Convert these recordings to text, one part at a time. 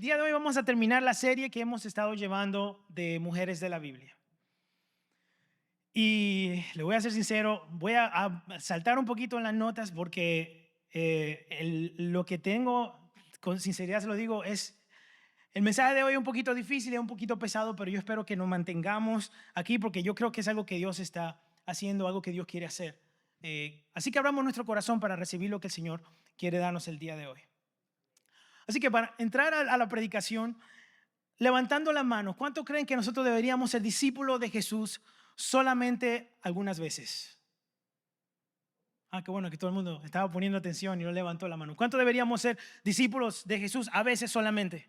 El día de hoy vamos a terminar la serie que hemos estado llevando de mujeres de la Biblia. Y le voy a ser sincero, voy a saltar un poquito en las notas porque lo que tengo, con sinceridad se lo digo, es el mensaje de hoy es un poquito difícil, es un poquito pesado, pero yo espero que nos mantengamos aquí porque yo creo que es algo que Dios está haciendo, algo que Dios quiere hacer. Así que abramos nuestro corazón para recibir lo que el Señor quiere darnos el día de hoy. Así que para entrar a la predicación, levantando las manos, ¿cuántos creen que nosotros deberíamos ser discípulos de Jesús solamente algunas veces? Qué bueno que todo el mundo estaba poniendo atención y no levantó la mano. ¿Cuántos deberíamos ser discípulos de Jesús a veces solamente?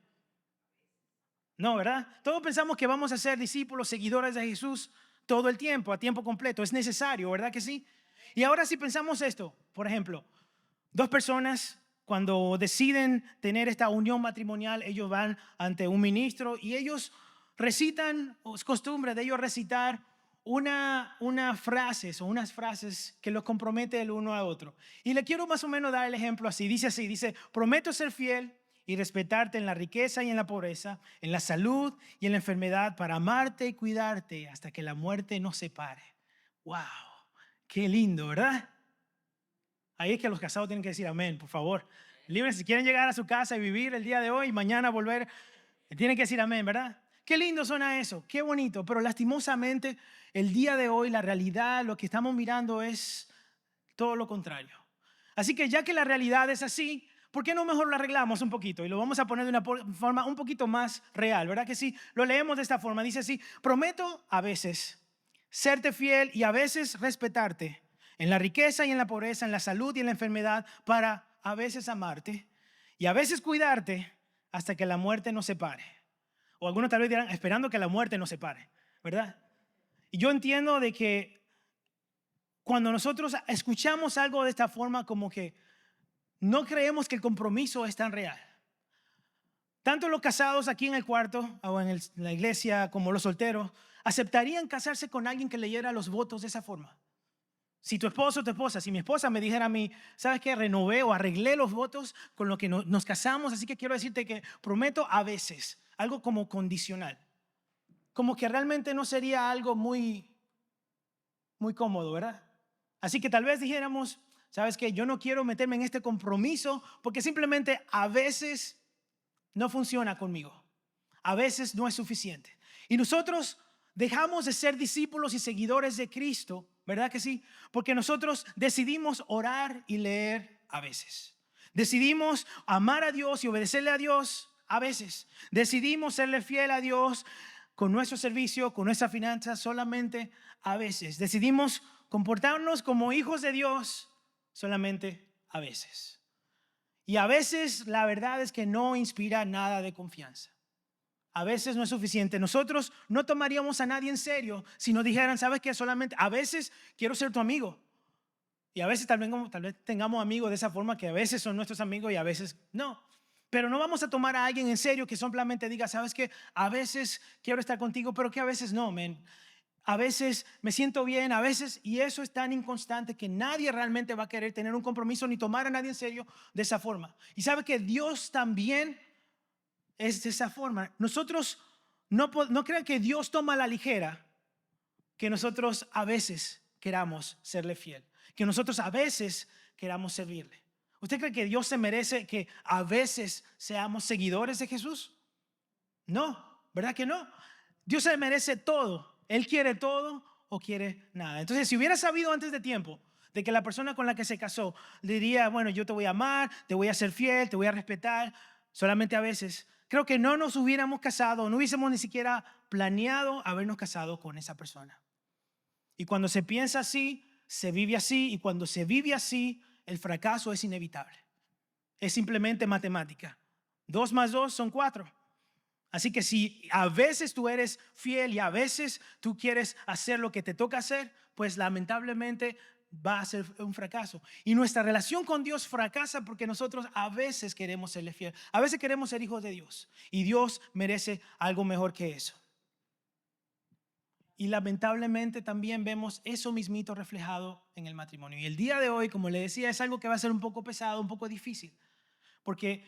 No, ¿verdad? Todos pensamos que vamos a ser discípulos, seguidores de Jesús todo el tiempo, a tiempo completo. Es necesario, ¿verdad que sí? Y ahora si pensamos esto, por ejemplo, dos personas cuando deciden tener esta unión matrimonial, ellos van ante un ministro y ellos recitan, o es costumbre de ellos recitar unas frases que los compromete el uno a otro. Y le quiero más o menos dar el ejemplo así, dice, prometo ser fiel y respetarte en la riqueza y en la pobreza, en la salud y en la enfermedad, para amarte y cuidarte hasta que la muerte nos separe. ¡Wow! ¡Qué lindo!, ¿verdad? Ahí es que los casados tienen que decir amén, por favor. Libres, si quieren llegar a su casa y vivir el día de hoy y mañana volver, tienen que decir amén, ¿verdad? Qué lindo suena eso, qué bonito, pero lastimosamente el día de hoy la realidad, lo que estamos mirando es todo lo contrario. Así que ya que la realidad es así, ¿por qué no mejor lo arreglamos un poquito y lo vamos a poner de una forma un poquito más real? ¿Verdad que sí? Lo leemos de esta forma, dice así: prometo a veces serte fiel y a veces respetarte en la riqueza y en la pobreza, en la salud y en la enfermedad, para a veces amarte y a veces cuidarte hasta que la muerte nos separe. O algunos tal vez dirán, esperando que la muerte nos separe, ¿verdad? Y yo entiendo de que cuando nosotros escuchamos algo de esta forma, como que no creemos que el compromiso es tan real. Tanto los casados aquí en el cuarto o en la iglesia como los solteros aceptarían casarse con alguien que leyera los votos de esa forma. Si tu esposo o tu esposa, si mi esposa me dijera a mí, ¿sabes qué? Renové o arreglé los votos con lo que nos casamos, así que quiero decirte que prometo a veces, algo como condicional. Como que realmente no sería algo muy cómodo, ¿verdad? Así que tal vez dijéramos, ¿sabes qué? Yo no quiero meterme en este compromiso porque simplemente a veces no funciona conmigo. A veces no es suficiente. Y nosotros dejamos de ser discípulos y seguidores de Cristo, ¿verdad que sí? Porque nosotros decidimos orar y leer a veces. Decidimos amar a Dios y obedecerle a Dios a veces. Decidimos serle fiel a Dios con nuestro servicio, con nuestras finanzas, solamente a veces. Decidimos comportarnos como hijos de Dios solamente a veces. Y a veces la verdad es que no inspira nada de confianza. A veces no es suficiente. Nosotros no tomaríamos a nadie en serio si nos dijeran, ¿sabes qué? Solamente a veces quiero ser tu amigo. Y a veces tal vez tengamos amigos de esa forma que a veces son nuestros amigos y a veces no. Pero no vamos a tomar a alguien en serio que simplemente diga, ¿sabes qué? A veces quiero estar contigo, pero que a veces no, man. A veces me siento bien, a veces, y eso es tan inconstante que nadie realmente va a querer tener un compromiso ni tomar a nadie en serio de esa forma. Y sabe que Dios también es de esa forma. Nosotros no crean que Dios toma a la ligera que nosotros a veces queramos serle fiel, que nosotros a veces queramos servirle. ¿Usted cree que Dios se merece que a veces seamos seguidores de Jesús? No, ¿verdad que no? Dios se merece todo. Él quiere todo o quiere nada. Entonces, si hubiera sabido antes de tiempo de que la persona con la que se casó le diría, bueno, yo te voy a amar, te voy a ser fiel, te voy a respetar, solamente a veces, creo que no nos hubiéramos casado, no hubiésemos ni siquiera planeado habernos casado con esa persona. Y cuando se piensa así, se vive así, y cuando se vive así, el fracaso es inevitable. Es simplemente matemática. 2 más 2 son 4. Así que si a veces tú eres fiel y a veces tú quieres hacer lo que te toca hacer, pues lamentablemente va a ser un fracaso. Y nuestra relación con Dios fracasa porque nosotros a veces queremos serle fiel. A veces queremos ser hijos de Dios. Y Dios merece algo mejor que eso. Y lamentablemente también vemos eso mismito reflejado en el matrimonio. Y el día de hoy, como le decía, es algo que va a ser un poco pesado, un poco difícil. Porque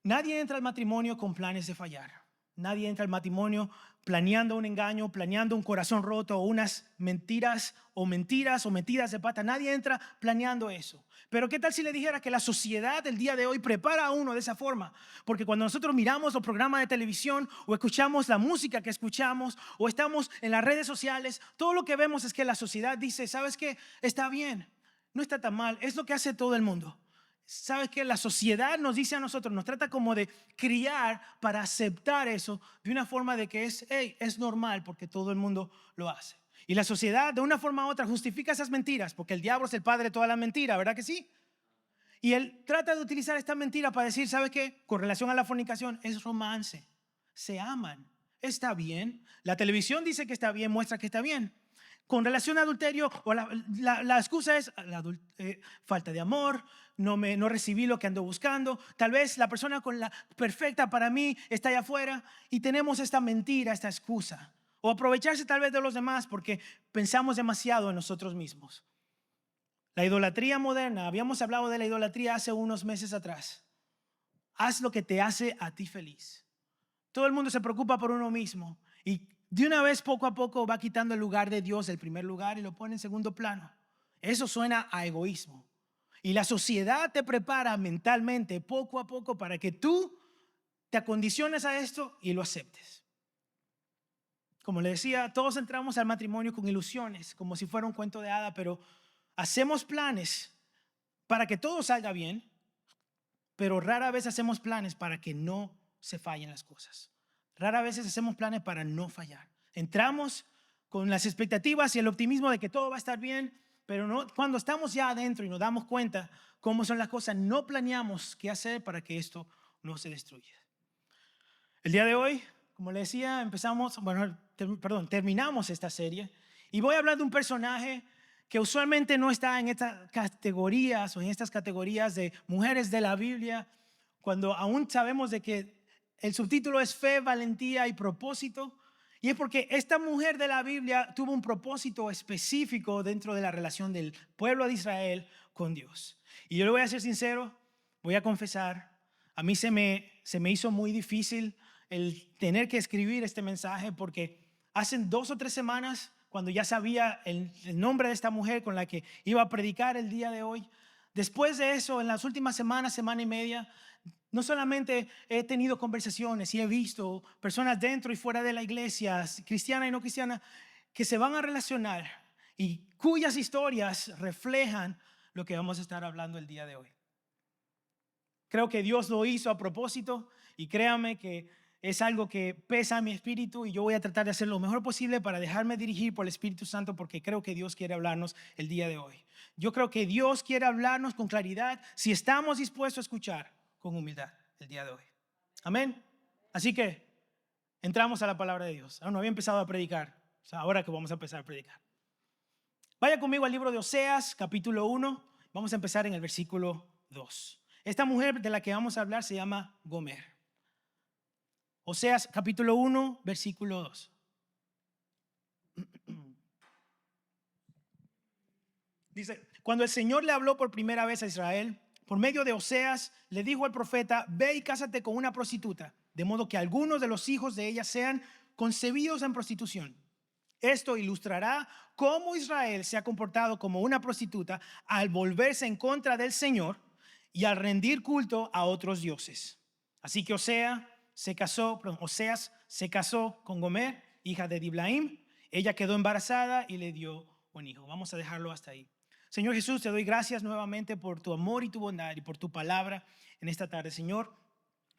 Nadie entra al matrimonio con planes de fallar. Nadie entra al matrimonio planeando un engaño, planeando un corazón roto o unas mentiras o metidas de pata. Nadie entra planeando eso. Pero ¿qué tal si le dijera que la sociedad del día de hoy prepara a uno de esa forma? Porque cuando nosotros miramos los programas de televisión o escuchamos la música que escuchamos o estamos en las redes sociales, todo lo que vemos es que la sociedad dice, ¿sabes qué? Está bien, no está tan mal, es lo que hace todo el mundo. ¿Sabes qué? La sociedad nos dice a nosotros, nos trata como de criar para aceptar eso de una forma de que es normal porque todo el mundo lo hace. Y la sociedad de una forma u otra justifica esas mentiras porque el diablo es el padre de toda la mentira, ¿verdad que sí? Y él trata de utilizar esta mentira para decir, ¿sabes qué? Con relación a la fornicación, es romance. Se aman. Está bien. La televisión dice que está bien, muestra que está bien. Con relación a adulterio, o la excusa es falta de amor, no recibí lo que ando buscando. Tal vez la persona con la perfecta para mí está allá afuera y tenemos esta mentira, esta excusa. O aprovecharse tal vez de los demás porque pensamos demasiado en nosotros mismos. La idolatría moderna, habíamos hablado de la idolatría hace unos meses atrás. Haz lo que te hace a ti feliz. Todo el mundo se preocupa por uno mismo y de una vez poco a poco va quitando el lugar de Dios del primer lugar y lo pone en segundo plano. Eso suena a egoísmo. Y la sociedad te prepara mentalmente poco a poco para que tú te acondiciones a esto y lo aceptes. Como le decía, todos entramos al matrimonio con ilusiones, como si fuera un cuento de hada, pero hacemos planes para que todo salga bien, pero rara vez hacemos planes para que no se fallen las cosas. Rara vez hacemos planes para no fallar. Entramos con las expectativas y el optimismo de que todo va a estar bien, pero no, cuando estamos ya adentro y nos damos cuenta cómo son las cosas, no planeamos qué hacer para que esto no se destruya. El día de hoy, como le decía, terminamos esta serie y voy a hablar de un personaje que usualmente no está en estas categorías o en estas categorías de mujeres de la Biblia, cuando aún sabemos de que el subtítulo es Fe, Valentía y Propósito. Y es porque esta mujer de la Biblia tuvo un propósito específico dentro de la relación del pueblo de Israel con Dios. Y yo le voy a ser sincero, voy a confesar, a mí se me hizo muy difícil el tener que escribir este mensaje porque hace 2 o 3 semanas, cuando ya sabía el nombre de esta mujer con la que iba a predicar el día de hoy, después de eso, en las últimas semanas, semana y media, no solamente he tenido conversaciones y he visto personas dentro y fuera de la iglesia, cristiana y no cristiana, que se van a relacionar y cuyas historias reflejan lo que vamos a estar hablando el día de hoy. Creo que Dios lo hizo a propósito y créame que es algo que pesa a mi espíritu y yo voy a tratar de hacer lo mejor posible para dejarme dirigir por el Espíritu Santo porque creo que Dios quiere hablarnos el día de hoy. Yo creo que Dios quiere hablarnos con claridad si estamos dispuestos a escuchar con humildad el día de hoy. Amén. Así que entramos a la palabra de Dios. Aún no había empezado a predicar, ahora que vamos a empezar a predicar. Vaya conmigo al libro de Oseas, capítulo 1. Vamos a empezar en el versículo 2. Esta mujer de la que vamos a hablar se llama Gomer. Oseas capítulo 1, versículo 2. Dice, cuando el Señor le habló por primera vez a Israel, por medio de Oseas, le dijo al profeta, ve y cásate con una prostituta, de modo que algunos de los hijos de ella sean concebidos en prostitución. Esto ilustrará cómo Israel se ha comportado como una prostituta al volverse en contra del Señor y al rendir culto a otros dioses. Así que Oseas se casó con Gomer, hija de Diblaim. Ella quedó embarazada y le dio un hijo. Vamos a dejarlo hasta ahí. Señor Jesús, te doy gracias nuevamente por tu amor y tu bondad y por tu palabra en esta tarde. Señor,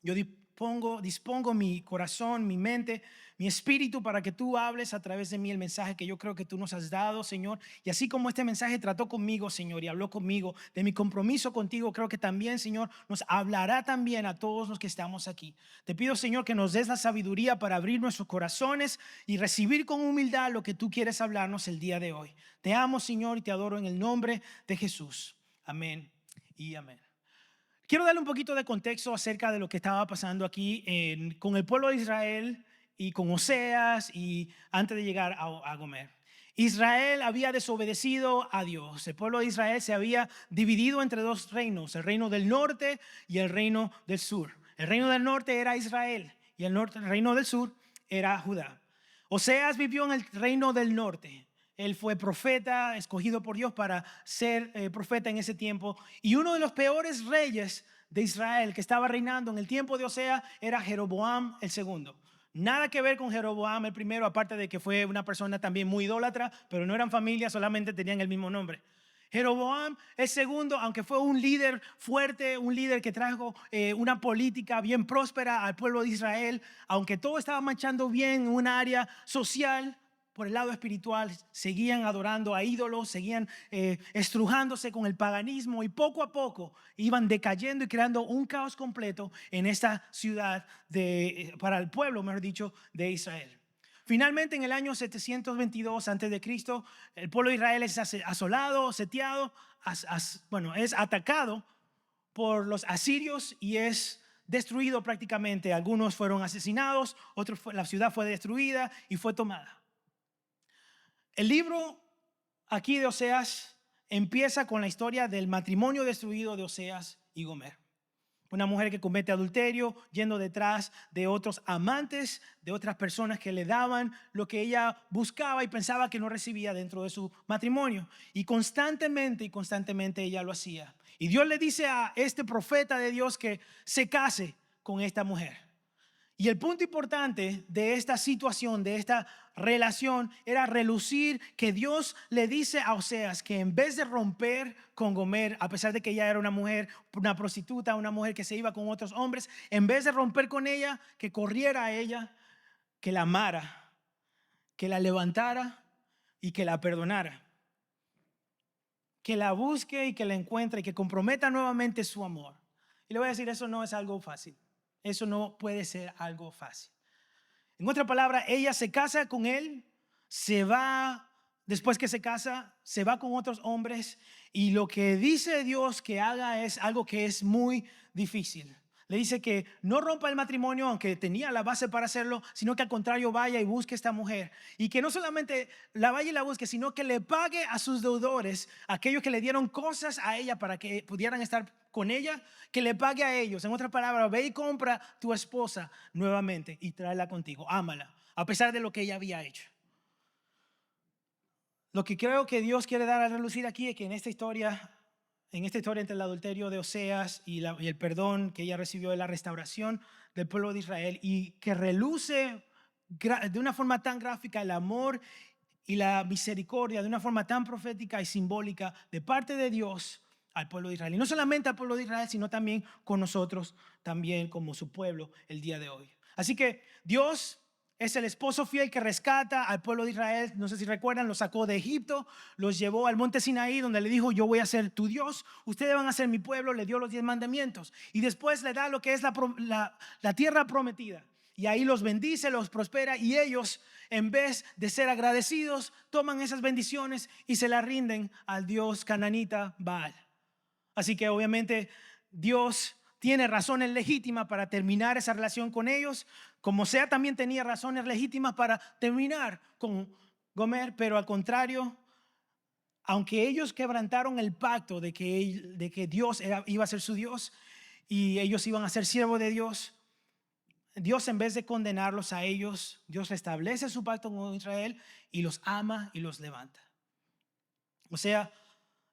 yo dispongo mi corazón, mi mente, mi espíritu para que tú hables a través de mí el mensaje que yo creo que tú nos has dado, Señor. Y así como este mensaje trató conmigo, Señor, y habló conmigo de mi compromiso contigo, creo que también, Señor, nos hablará también a todos los que estamos aquí. Te pido, Señor, que nos des la sabiduría para abrir nuestros corazones y recibir con humildad lo que tú quieres hablarnos el día de hoy. Te amo, Señor, y te adoro en el nombre de Jesús. Amén y amén. Quiero darle un poquito de contexto acerca de lo que estaba pasando aquí con el pueblo de Israel y con Oseas y antes de llegar a Gomer. Israel había desobedecido a Dios. El pueblo de Israel se había dividido entre 2 reinos, el reino del norte y el reino del sur. El reino del norte era Israel y el reino del sur era Judá. Oseas vivió en el reino del norte. Él fue profeta, escogido por Dios para ser profeta en ese tiempo. Y uno de los peores reyes de Israel que estaba reinando en el tiempo de Oseas era Jeroboam el segundo. Nada que ver con Jeroboam el primero, aparte de que fue una persona también muy idólatra, pero no eran familia, solamente tenían el mismo nombre. Jeroboam el segundo, aunque fue un líder fuerte, un líder que trajo una política bien próspera al pueblo de Israel, aunque todo estaba marchando bien en un área social, por el lado espiritual seguían adorando a ídolos, seguían estrujándose con el paganismo y poco a poco iban decayendo y creando un caos completo en esta ciudad para el pueblo, mejor dicho, de Israel. Finalmente, en el año 722 a.C., el pueblo de Israel es asolado, sitiado, es atacado por los asirios y es destruido prácticamente. Algunos fueron asesinados, la ciudad fue destruida y fue tomada. El libro aquí de Oseas empieza con la historia del matrimonio destruido de Oseas y Gomer. Una mujer que comete adulterio yendo detrás de otros amantes, de otras personas que le daban lo que ella buscaba y pensaba que no recibía dentro de su matrimonio. Y constantemente ella lo hacía. Y Dios le dice a este profeta de Dios que se case con esta mujer. Y el punto importante de esta situación, de esta relación, era relucir que Dios le dice a Oseas que en vez de romper con Gomer, a pesar de que ella era una mujer, una prostituta, una mujer que se iba con otros hombres, en vez de romper con ella, que corriera a ella, que la amara, que la levantara y que la perdonara. Que la busque y que la encuentre y que comprometa nuevamente su amor. Y le voy a decir, eso no es algo fácil. Eso no puede ser algo fácil. En otra palabra, ella se casa con él, se va, después que se casa, se va con otros hombres y lo que dice Dios que haga es algo que es muy difícil. Le dice que no rompa el matrimonio, aunque tenía la base para hacerlo, sino que al contrario vaya y busque a esta mujer. Y que no solamente la vaya y la busque, sino que le pague a sus deudores, aquellos que le dieron cosas a ella para que pudieran estar con ella, que le pague a ellos. En otras palabras, ve y compra tu esposa nuevamente y tráela contigo, ámala, a pesar de lo que ella había hecho. Lo que creo que Dios quiere dar a relucir aquí es que en esta historia entre el adulterio de Oseas y el perdón que ella recibió de la restauración del pueblo de Israel, y que reluce de una forma tan gráfica el amor y la misericordia de una forma tan profética y simbólica de parte de Dios al pueblo de Israel. Y no solamente al pueblo de Israel, sino también con nosotros, también como su pueblo el día de hoy. Así que Dios es el esposo fiel que rescata al pueblo de Israel. No sé si recuerdan, los sacó de Egipto, los llevó al monte Sinaí, donde le dijo: yo voy a ser tu Dios, ustedes van a ser mi pueblo. Le dio los 10 mandamientos y después le da lo que es la tierra prometida. Y ahí los bendice, los prospera, y ellos, en vez de ser agradecidos, toman esas bendiciones y se las rinden al dios cananita Baal. Así que obviamente Dios tiene razones legítimas para terminar esa relación con ellos, como Osea también tenía razones legítimas para terminar con Gomer, pero al contrario, aunque ellos quebrantaron el pacto de que Dios iba a ser su Dios y ellos iban a ser siervos de Dios, Dios, en vez de condenarlos a ellos, Dios restablece su pacto con Israel y los ama y los levanta. O sea,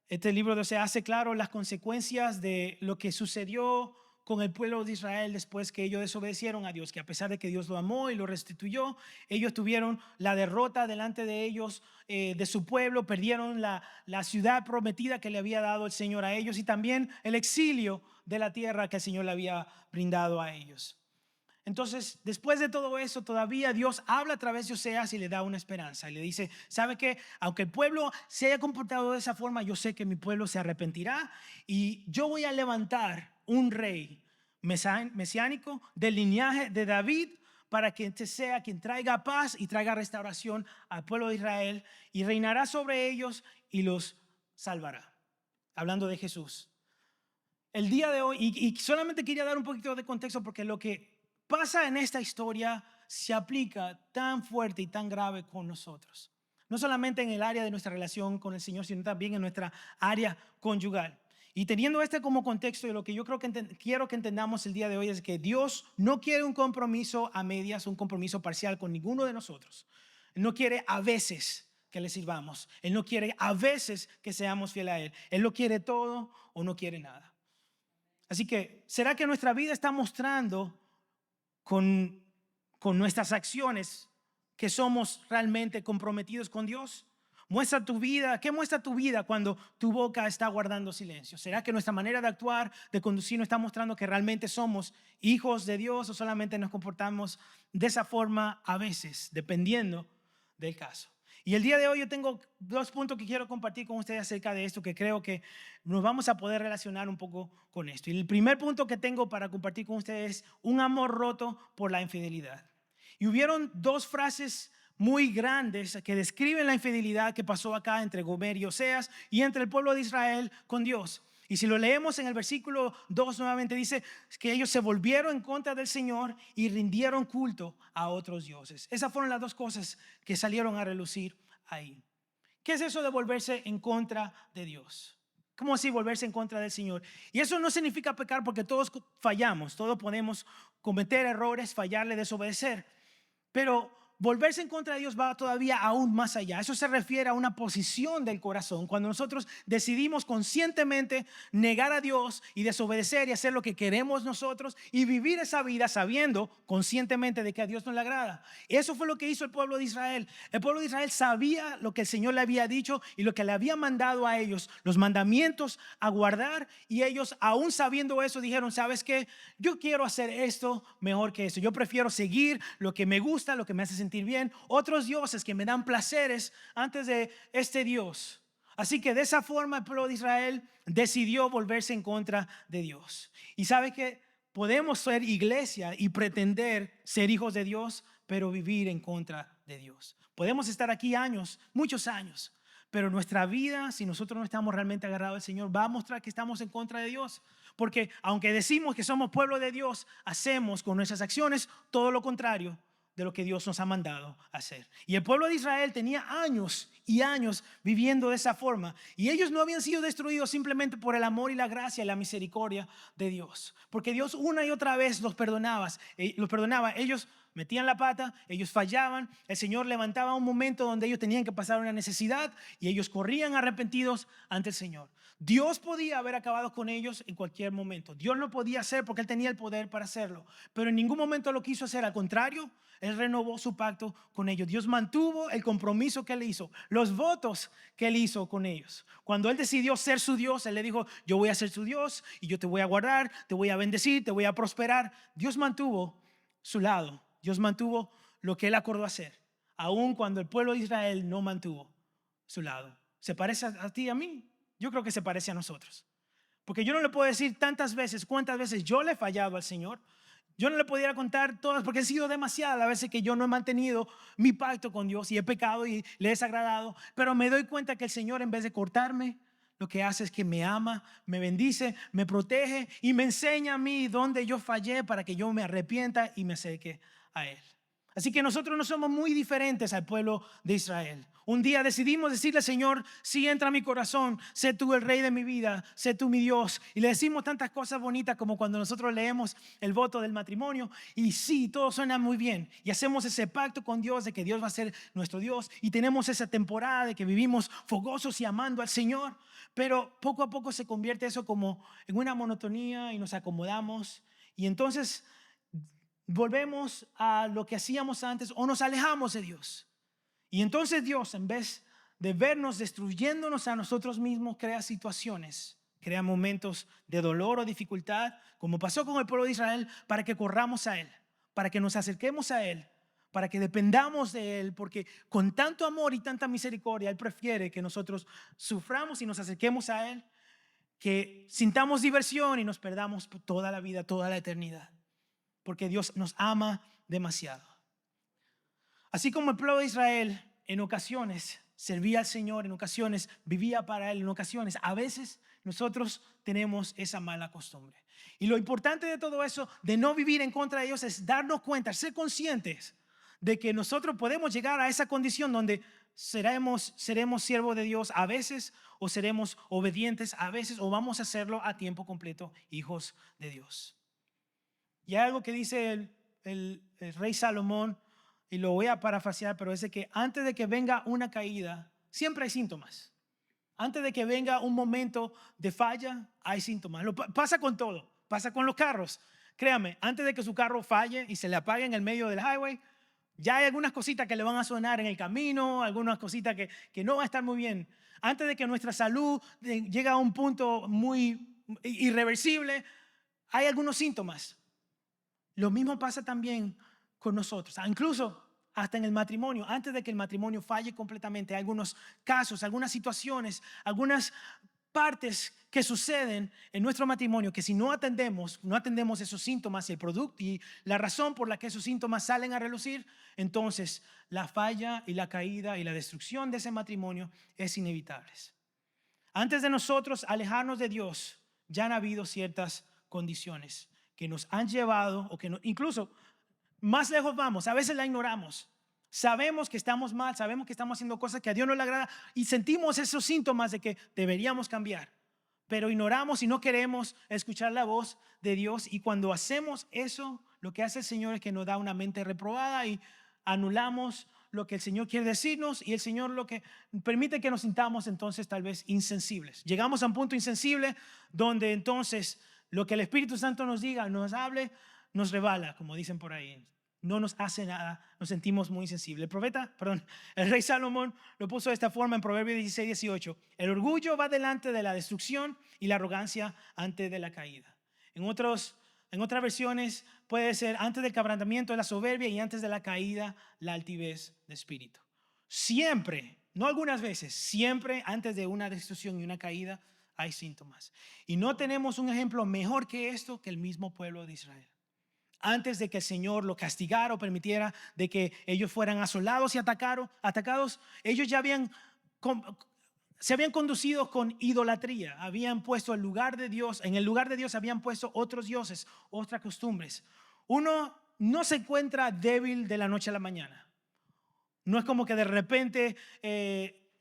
este libro de Oseas hace claro las consecuencias de lo que sucedió con el pueblo de Israel después que ellos desobedecieron a Dios, que a pesar de que Dios lo amó y lo restituyó, ellos tuvieron la derrota delante de ellos, de su pueblo, perdieron la ciudad prometida que le había dado el Señor a ellos y también el exilio de la tierra que el Señor le había brindado a ellos. Entonces, después de todo eso, todavía Dios habla a través de Oseas y le da una esperanza. Y le dice: ¿sabe qué? Aunque el pueblo se haya comportado de esa forma, yo sé que mi pueblo se arrepentirá y yo voy a levantar un rey mesiánico del linaje de David para que este sea quien traiga paz y traiga restauración al pueblo de Israel, y reinará sobre ellos y los salvará. Hablando de Jesús. El día de hoy, y solamente quería dar un poquito de contexto porque lo que pasa en esta historia se aplica tan fuerte y tan grave con nosotros. No solamente en el área de nuestra relación con el Señor, sino también en nuestra área conyugal. Y teniendo este como contexto, y lo que yo creo que quiero que entendamos el día de hoy es que Dios no quiere un compromiso a medias, un compromiso parcial con ninguno de nosotros. Él no quiere a veces que le sirvamos. Él no quiere a veces que seamos fieles a Él. Él lo quiere todo o no quiere nada. Así que, ¿será que nuestra vida está mostrando con nuestras acciones que somos realmente comprometidos con Dios? Muestra tu vida. ¿Qué muestra tu vida cuando tu boca está guardando silencio? ¿Será que nuestra manera de actuar, de conducir, nos está mostrando que realmente somos hijos de Dios o solamente nos comportamos de esa forma a veces, dependiendo del caso? Y el día de hoy yo tengo 2 puntos que quiero compartir con ustedes acerca de esto, que creo que nos vamos a poder relacionar un poco con esto. Y el primer punto que tengo para compartir con ustedes es un amor roto por la infidelidad. Y hubieron 2 frases muy grandes que describen la infidelidad que pasó acá entre Gomer y Oseas y entre el pueblo de Israel con Dios. Y si lo leemos en el versículo 2 nuevamente dice que ellos se volvieron en contra del Señor y rindieron culto a otros dioses. Esas fueron las 2 cosas que salieron a relucir ahí. ¿Qué es eso de volverse en contra de Dios? ¿Cómo así volverse en contra del Señor? Y eso no significa pecar porque todos fallamos, todos podemos cometer errores, fallarle, desobedecer. Pero volverse en contra de Dios va todavía aún más allá. Eso se refiere a una posición del corazón. Cuando nosotros decidimos conscientemente negar a Dios y desobedecer y hacer lo que queremos nosotros y vivir esa vida sabiendo conscientemente de que a Dios no le agrada. Eso fue lo que hizo el pueblo de Israel. El pueblo de Israel sabía lo que el Señor le había dicho y lo que le había mandado a ellos, los mandamientos a guardar, y ellos aún sabiendo eso dijeron, ¿sabes qué? Yo quiero hacer esto mejor que eso. Yo prefiero seguir lo que me gusta, lo que me hace sentir bien, otros dioses que me dan placeres antes de este Dios. Así que de esa forma el pueblo de Israel decidió volverse en contra de Dios. Y sabe que podemos ser iglesia y pretender ser hijos de Dios, pero vivir en contra de Dios. Podemos estar aquí años, muchos años, pero nuestra vida, si nosotros no estamos realmente agarrados al Señor, va a mostrar que estamos en contra de Dios. Porque aunque decimos que somos pueblo de Dios, hacemos con nuestras acciones todo lo contrario de lo que Dios nos ha mandado hacer. Y el pueblo de Israel tenía años y años viviendo de esa forma. Y ellos no habían sido destruidos simplemente por el amor y la gracia y la misericordia de Dios. Porque Dios una y otra vez los perdonaba. Ellos metían la pata, ellos fallaban. El Señor levantaba un momento donde ellos tenían que pasar una necesidad y ellos corrían arrepentidos ante el Señor. Dios podía haber acabado con ellos en cualquier momento. Dios lo podía hacer porque Él tenía el poder para hacerlo. Pero en ningún momento lo quiso hacer. Al contrario, Él renovó su pacto con ellos. Dios mantuvo el compromiso que Él hizo, los votos que Él hizo con ellos. Cuando Él decidió ser su Dios, Él le dijo, yo voy a ser su Dios y yo te voy a guardar, te voy a bendecir, te voy a prosperar. Dios mantuvo su lado. Dios mantuvo lo que Él acordó hacer, aun cuando el pueblo de Israel no mantuvo su lado. ¿Se parece a ti y a mí? Yo creo que se parece a nosotros. Porque yo no le puedo decir tantas veces, cuántas veces yo le he fallado al Señor. Yo no le pudiera contar todas porque han sido demasiadas las veces que yo no he mantenido mi pacto con Dios y he pecado y le he desagradado. Pero me doy cuenta que el Señor, en vez de cortarme, lo que hace es que me ama, me bendice, me protege y me enseña a mí dónde yo fallé para que yo me arrepienta y me acerque a Él. Así que nosotros no somos muy diferentes al pueblo de Israel. Un día decidimos decirle, Señor, sí, entra a mi corazón, sé tú el rey de mi vida, sé tú mi Dios. Y le decimos tantas cosas bonitas como cuando nosotros leemos el voto del matrimonio. Y sí, todo suena muy bien. Y hacemos ese pacto con Dios de que Dios va a ser nuestro Dios. Y tenemos esa temporada de que vivimos fogosos y amando al Señor. Pero poco a poco se convierte eso como en una monotonía y nos acomodamos. Y entonces volvemos a lo que hacíamos antes o nos alejamos de Dios. Y entonces Dios, en vez de vernos destruyéndonos a nosotros mismos, crea situaciones, crea momentos de dolor o dificultad, como pasó con el pueblo de Israel, para que corramos a Él, para que nos acerquemos a Él, para que dependamos de Él, porque con tanto amor y tanta misericordia, Él prefiere que nosotros suframos y nos acerquemos a Él, que sintamos diversión y nos perdamos toda la vida, toda la eternidad. Porque Dios nos ama demasiado. Así como el pueblo de Israel en ocasiones servía al Señor, en ocasiones vivía para Él, en ocasiones, a veces nosotros tenemos esa mala costumbre. Y lo importante de todo eso, de no vivir en contra de Dios, es darnos cuenta, ser conscientes de que nosotros podemos llegar a esa condición donde seremos siervos de Dios a veces, o seremos obedientes a veces, o vamos a hacerlo a tiempo completo, hijos de Dios. Y hay algo que dice el rey Salomón, y lo voy a parafrasear, pero es de que antes de que venga una caída, siempre hay síntomas. Antes de que venga un momento de falla, hay síntomas. Pasa con todo, pasa con los carros. Créame, antes de que su carro falle y se le apague en el medio del highway, ya hay algunas cositas que le van a sonar en el camino, algunas cositas que no van a estar muy bien. Antes de que nuestra salud llegue a un punto muy irreversible, hay algunos síntomas. Lo mismo pasa también con nosotros. Incluso hasta en el matrimonio, antes de que el matrimonio falle completamente, hay algunos casos, algunas situaciones, algunas partes que suceden en nuestro matrimonio que si no atendemos esos síntomas y el producto y la razón por la que esos síntomas salen a relucir, entonces la falla y la caída y la destrucción de ese matrimonio es inevitable. Antes de nosotros alejarnos de Dios, ya han habido ciertas condiciones que nos han llevado, o que incluso más lejos vamos, a veces la ignoramos. Sabemos que estamos mal, sabemos que estamos haciendo cosas que a Dios no le agrada y sentimos esos síntomas de que deberíamos cambiar, pero ignoramos y no queremos escuchar la voz de Dios. Y cuando hacemos eso, lo que hace el Señor es que nos da una mente reprobada y anulamos lo que el Señor quiere decirnos, y el Señor lo que permite que nos sintamos entonces tal vez insensibles. Llegamos a un punto insensible donde entonces lo que el Espíritu Santo nos diga, nos hable, nos rebala, como dicen por ahí. No nos hace nada, nos sentimos muy sensibles. El rey Salomón lo puso de esta forma en Proverbios 16:18. El orgullo va delante de la destrucción y la arrogancia antes de la caída. En otras versiones puede ser antes del quebrantamiento de la soberbia y antes de la caída la altivez de espíritu. Siempre, no algunas veces, siempre antes de una destrucción y una caída hay síntomas. Y no tenemos un ejemplo mejor que esto que el mismo pueblo de Israel. Antes de que el Señor lo castigara o permitiera de que ellos fueran asolados y atacados, ellos ya se habían conducido con idolatría. Habían puesto en el lugar de Dios habían puesto otros dioses, otras costumbres. Uno no se encuentra débil de la noche a la mañana. No es como que de repente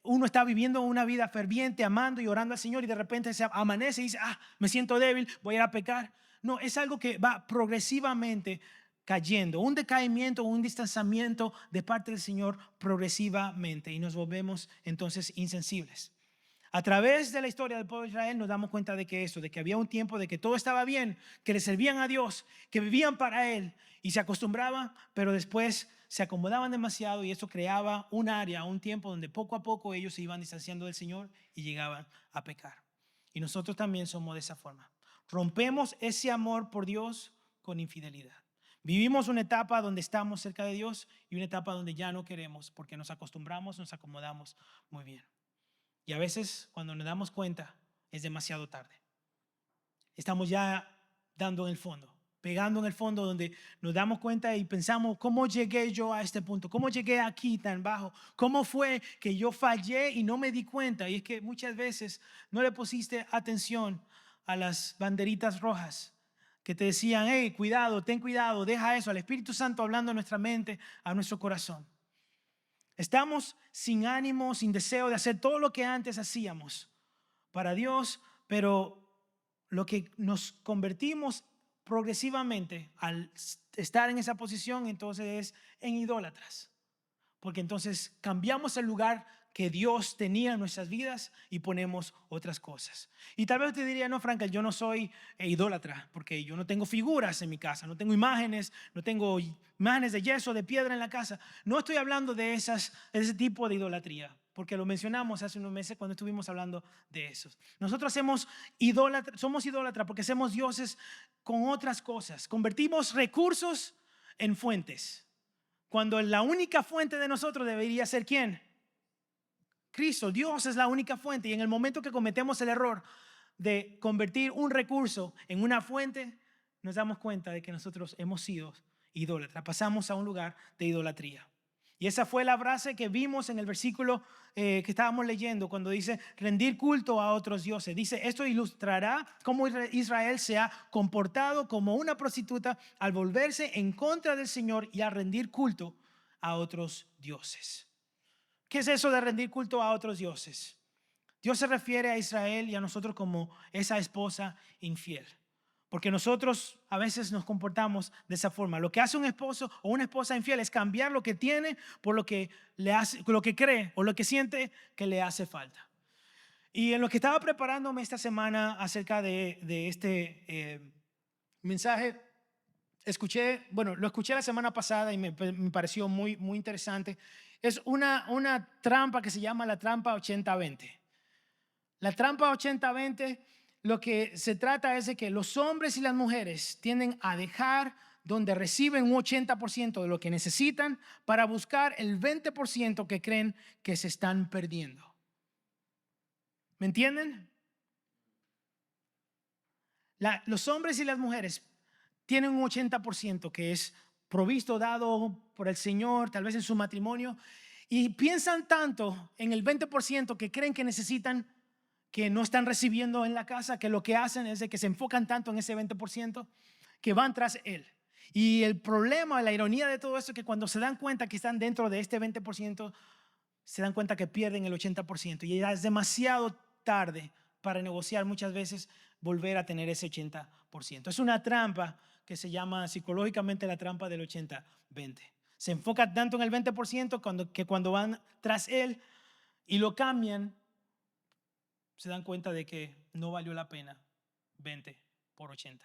uno está viviendo una vida ferviente, amando y orando al Señor, y de repente se amanece y dice, me siento débil, voy a ir a pecar. No, es algo que va progresivamente cayendo, un decaimiento, un distanciamiento de parte del Señor progresivamente, y nos volvemos entonces insensibles. A través de la historia del pueblo de Israel nos damos cuenta de que había un tiempo de que todo estaba bien, que le servían a Dios, que vivían para Él y se acostumbraban, pero después se acomodaban demasiado, y eso creaba un área, un tiempo donde poco a poco ellos se iban distanciando del Señor y llegaban a pecar. Y nosotros también somos de esa forma. Rompemos ese amor por Dios con infidelidad. Vivimos una etapa donde estamos cerca de Dios y una etapa donde ya no queremos porque nos acostumbramos, nos acomodamos muy bien. Y a veces cuando nos damos cuenta es demasiado tarde. Estamos ya dando en el fondo, pegando en el fondo, donde nos damos cuenta y pensamos, ¿cómo llegué yo a este punto? ¿Cómo llegué aquí tan bajo? ¿Cómo fue que yo fallé y no me di cuenta? Y es que muchas veces no le pusiste atención a las banderitas rojas que te decían, hey, cuidado, ten cuidado, deja eso, al Espíritu Santo hablando a nuestra mente, a nuestro corazón. Estamos sin ánimo, sin deseo de hacer todo lo que antes hacíamos para Dios, pero lo que nos convertimos progresivamente al estar en esa posición entonces es en idólatras, porque entonces cambiamos el lugar que Dios tenía en nuestras vidas y ponemos otras cosas. Y tal vez te diría, no, Frankel, yo no soy idólatra, porque yo no tengo figuras en mi casa, no tengo imágenes, no tengo imágenes de yeso, de piedra en la casa. No estoy hablando de ese tipo de idolatría, porque lo mencionamos hace unos meses cuando estuvimos hablando de eso. Nosotros somos idólatras porque hacemos dioses con otras cosas. Convertimos recursos en fuentes, cuando la única fuente de nosotros debería ser ¿quién? Cristo. Dios es la única fuente, y en el momento que cometemos el error de convertir un recurso en una fuente, nos damos cuenta de que nosotros hemos sido idólatras, pasamos a un lugar de idolatría. Y esa fue la frase que vimos en el versículo que estábamos leyendo, cuando dice rendir culto a otros dioses. Dice, esto ilustrará cómo Israel se ha comportado como una prostituta al volverse en contra del Señor y a rendir culto a otros dioses. ¿Qué es eso de rendir culto a otros dioses? Dios se refiere a Israel y a nosotros como esa esposa infiel. Porque nosotros a veces nos comportamos de esa forma. Lo que hace un esposo o una esposa infiel es cambiar lo que tiene por lo que le hace, lo que cree o lo que siente que le hace falta. Y en lo que estaba preparándome esta semana acerca de este mensaje, lo escuché la semana pasada y me pareció muy, muy interesante. Es una trampa que se llama la trampa 80-20. La trampa 80-20, lo que se trata es de que los hombres y las mujeres tienden a dejar donde reciben un 80% de lo que necesitan para buscar el 20% que creen que se están perdiendo. ¿Me entienden? Los hombres y las mujeres tienen un 80% que es provisto, dado por el Señor, tal vez en su matrimonio, y piensan tanto en el 20% que creen que necesitan, que no están recibiendo en la casa, que lo que hacen es de que se enfocan tanto en ese 20% que van tras él. Y el problema, la ironía de todo esto es que cuando se dan cuenta que están dentro de este 20%, se dan cuenta que pierden el 80% y ya es demasiado tarde para negociar muchas veces volver a tener ese 80%. Es una trampa que se llama psicológicamente la trampa del 80-20. Se enfoca tanto en el 20% que cuando van tras él y lo cambian, se dan cuenta de que no valió la pena 20 por 80.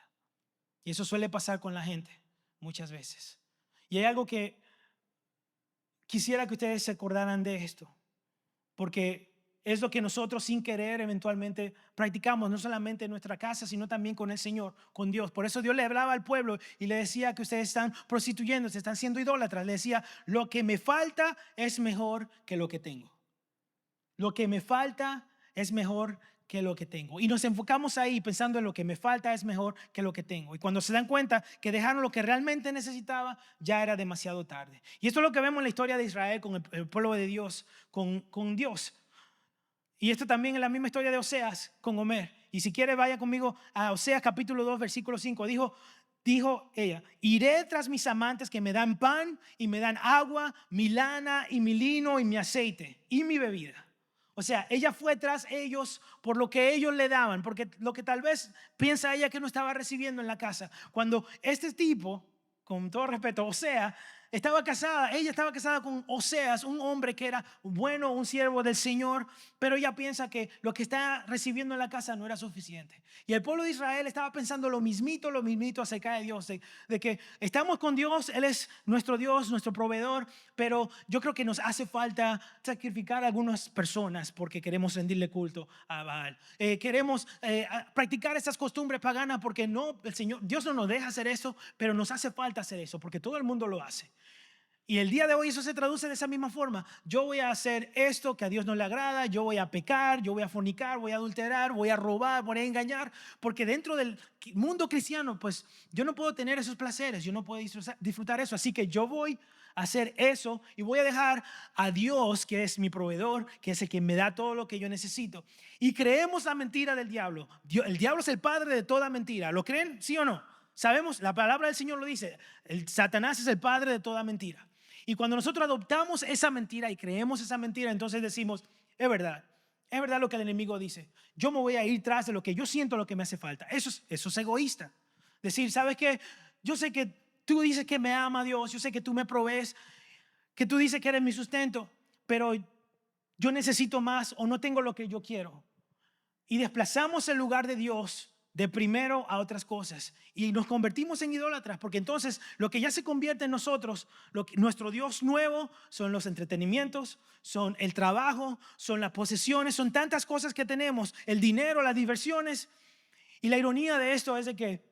Y eso suele pasar con la gente muchas veces. Y hay algo que quisiera que ustedes se acordaran de esto, porque es lo que nosotros sin querer eventualmente practicamos, no solamente en nuestra casa, sino también con el Señor, con Dios. Por eso Dios le hablaba al pueblo y le decía que ustedes están prostituyéndose, están siendo idólatras. Le decía, lo que me falta es mejor que lo que tengo. Lo que me falta es mejor que lo que tengo. Y nos enfocamos ahí pensando en lo que me falta es mejor que lo que tengo. Y cuando se dan cuenta que dejaron lo que realmente necesitaba, ya era demasiado tarde. Y esto es lo que vemos en la historia de Israel con el pueblo de Dios, con Dios. Y esto también es la misma historia de Oseas con Gomer. Y si quiere vaya conmigo a Oseas capítulo 2 versículo 5. Dijo ella, iré tras mis amantes que me dan pan y me dan agua, mi lana y mi lino y mi aceite y mi bebida. O sea, ella fue tras ellos por lo que ellos le daban, porque lo que tal vez piensa ella que no estaba recibiendo en la casa. Cuando este tipo, con todo respeto, ella estaba casada con Oseas, un hombre que era bueno, un siervo del Señor, pero ella piensa que lo que está recibiendo en la casa no era suficiente. Y el pueblo de Israel estaba pensando lo mismito acerca de Dios, de que estamos con Dios, Él es nuestro Dios, nuestro proveedor, pero yo creo que nos hace falta sacrificar a algunas personas porque queremos rendirle culto a Baal. Queremos practicar estas costumbres paganas porque no, el Señor, Dios no nos deja hacer eso, pero nos hace falta hacer eso porque todo el mundo lo hace. Y el día de hoy eso se traduce de esa misma forma. Yo voy a hacer esto que a Dios no le agrada, yo voy a pecar, yo voy a fornicar, voy a adulterar, voy a robar, voy a engañar, porque dentro del mundo cristiano, pues yo no puedo tener esos placeres, yo no puedo disfrutar eso, así que yo voy a hacer eso y voy a dejar a Dios, que es mi proveedor, que es el que me da todo lo que yo necesito. Y creemos la mentira del diablo. El diablo es el padre de toda mentira. ¿Lo creen? ¿Sí o no? Sabemos, la palabra del Señor lo dice, Satanás es el padre de toda mentira. Y cuando nosotros adoptamos esa mentira y creemos esa mentira, entonces decimos, es verdad lo que el enemigo dice. Yo me voy a ir tras de lo que yo siento, lo que me hace falta. Eso es egoísta. Decir, ¿sabes qué? Yo sé que tú dices que me ama Dios, yo sé que tú me provees, que tú dices que eres mi sustento, pero yo necesito más o no tengo lo que yo quiero. Y desplazamos el lugar de Dios de primero a otras cosas y nos convertimos en idólatras, porque entonces lo que ya se convierte en nosotros, nuestro Dios nuevo, son los entretenimientos, son el trabajo, son las posesiones, son tantas cosas que tenemos, el dinero, las diversiones. Y la ironía de esto es de que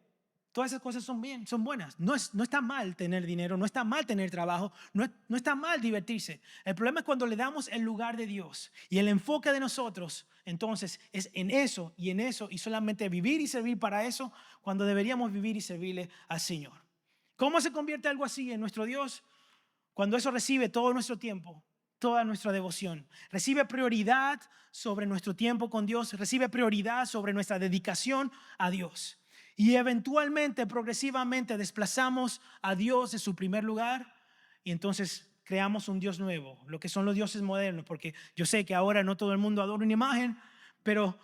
todas esas cosas son buenas. No está mal tener dinero, no está mal tener trabajo, no está mal divertirse. El problema es cuando le damos el lugar de Dios y el enfoque de nosotros, entonces es en eso y solamente vivir y servir para eso, cuando deberíamos vivir y servirle al Señor. ¿Cómo se convierte algo así en nuestro Dios? Cuando eso recibe todo nuestro tiempo, toda nuestra devoción, recibe prioridad sobre nuestro tiempo con Dios, recibe prioridad sobre nuestra dedicación a Dios. Y eventualmente, progresivamente, desplazamos a Dios de su primer lugar y entonces creamos un Dios nuevo, lo que son los dioses modernos, porque yo sé que ahora no todo el mundo adora una imagen, pero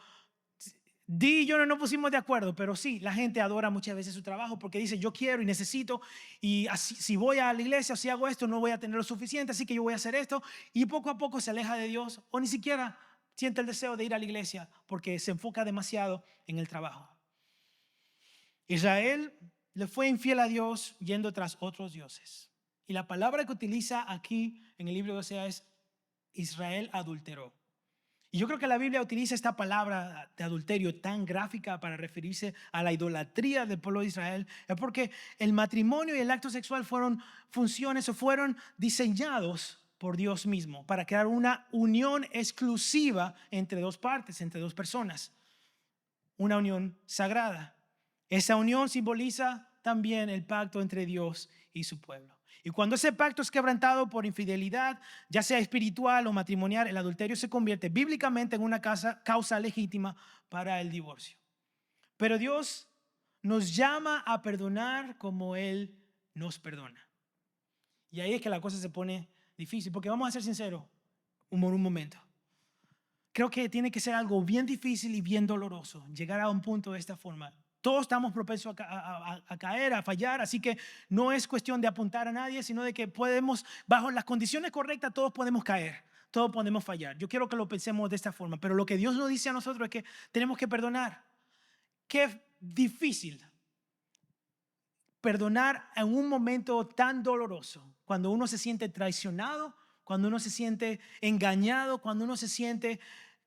Di y yo no nos pusimos de acuerdo, pero sí, la gente adora muchas veces su trabajo porque dice, yo quiero y necesito, y así, si voy a la iglesia o si hago esto, no voy a tener lo suficiente, así que yo voy a hacer esto, y poco a poco se aleja de Dios o ni siquiera siente el deseo de ir a la iglesia porque se enfoca demasiado en el trabajo. Israel le fue infiel a Dios yendo tras otros dioses. Y la palabra que utiliza aquí en el libro de Oseas es Israel adulteró. Y yo creo que la Biblia utiliza esta palabra de adulterio tan gráfica para referirse a la idolatría del pueblo de Israel, es porque el matrimonio y el acto sexual fueron funciones o fueron diseñados por Dios mismo para crear una unión exclusiva entre dos partes, entre dos personas, una unión sagrada. Esa unión simboliza también el pacto entre Dios y su pueblo. Y cuando ese pacto es quebrantado por infidelidad, ya sea espiritual o matrimonial, el adulterio se convierte bíblicamente en una causa legítima para el divorcio. Pero Dios nos llama a perdonar como Él nos perdona. Y ahí es que la cosa se pone difícil, porque vamos a ser sinceros por un momento. Creo que tiene que ser algo bien difícil y bien doloroso llegar a un punto de esta forma. Todos estamos propensos a caer, a fallar, así que no es cuestión de apuntar a nadie, sino de que podemos, bajo las condiciones correctas, todos podemos caer, todos podemos fallar. Yo quiero que lo pensemos de esta forma, pero lo que Dios nos dice a nosotros es que tenemos que perdonar. Qué difícil perdonar en un momento tan doloroso, cuando uno se siente traicionado, cuando uno se siente engañado, cuando uno se siente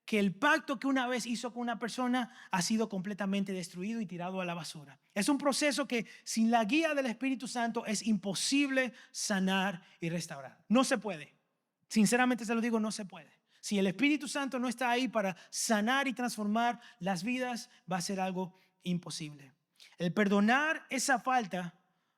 que el pacto que una vez hizo con una persona ha sido completamente destruido y tirado a la basura. Es un proceso que sin la guía del Espíritu Santo es imposible sanar y restaurar. No se puede. Sinceramente se lo digo, no se puede. Si el Espíritu Santo no está ahí para sanar y transformar las vidas, va a ser algo imposible. El perdonar esa falta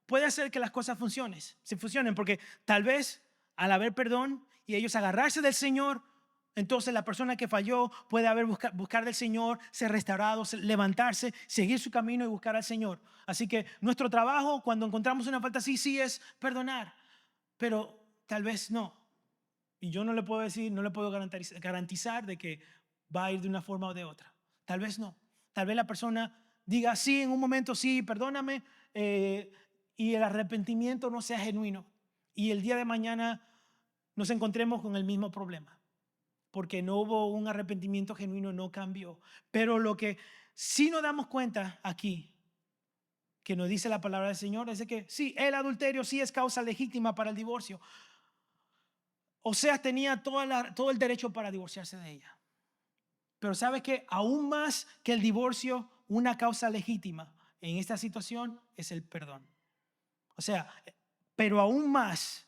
puede hacer que las cosas funcionen, porque tal vez al haber perdón y ellos agarrarse del Señor, entonces la persona que falló puede buscar del Señor, ser restaurado, levantarse, seguir su camino y buscar al Señor. Así que nuestro trabajo cuando encontramos una falta así, sí es perdonar, pero tal vez no. Y yo no le puedo decir, no le puedo garantizar de que va a ir de una forma o de otra. Tal vez no. Tal vez la persona diga sí en un momento, sí, perdóname, y el arrepentimiento no sea genuino. Y el día de mañana nos encontremos con el mismo problema. Porque no hubo un arrepentimiento genuino, no cambió. Pero lo que sí nos damos cuenta aquí, que nos dice la palabra del Señor, es de que sí, el adulterio sí es causa legítima para el divorcio. Oseas tenía todo el derecho para divorciarse de ella. Pero ¿sabes qué? Aún más que el divorcio, una causa legítima en esta situación es el perdón. O sea, pero aún más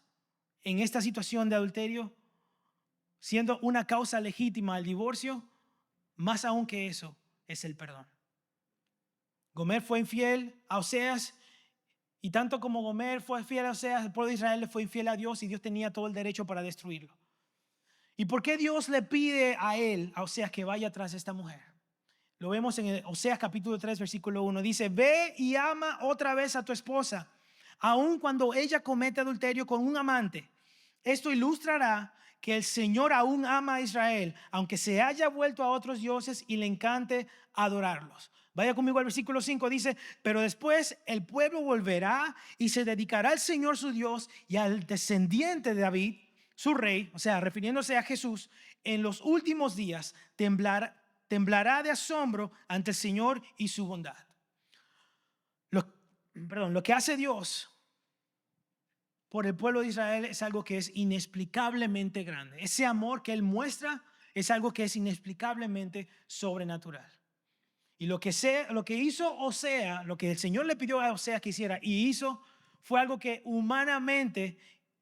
en esta situación de adulterio, siendo una causa legítima al divorcio, más aún que eso es el perdón. Gomer fue infiel a Oseas, y tanto como Gomer fue fiel a Oseas, el pueblo de Israel le fue infiel a Dios y Dios tenía todo el derecho para destruirlo. ¿Y por qué Dios le pide a él, a Oseas, que vaya tras esta mujer? Lo vemos en Oseas capítulo 3, versículo 1. Dice, ve y ama otra vez a tu esposa, aun cuando ella comete adulterio con un amante. Esto ilustrará que el Señor aún ama a Israel, aunque se haya vuelto a otros dioses y le encante adorarlos. Vaya conmigo al versículo 5, dice, pero después el pueblo volverá y se dedicará al Señor su Dios y al descendiente de David, su rey, o sea, refiriéndose a Jesús, en los últimos días temblará de asombro ante el Señor y su bondad. Lo que hace Dios por el pueblo de Israel es algo que es inexplicablemente grande. Ese amor que Él muestra es algo que es inexplicablemente sobrenatural. Y lo que hizo Oseas, lo que el Señor le pidió a Oseas que hiciera y hizo, fue algo que humanamente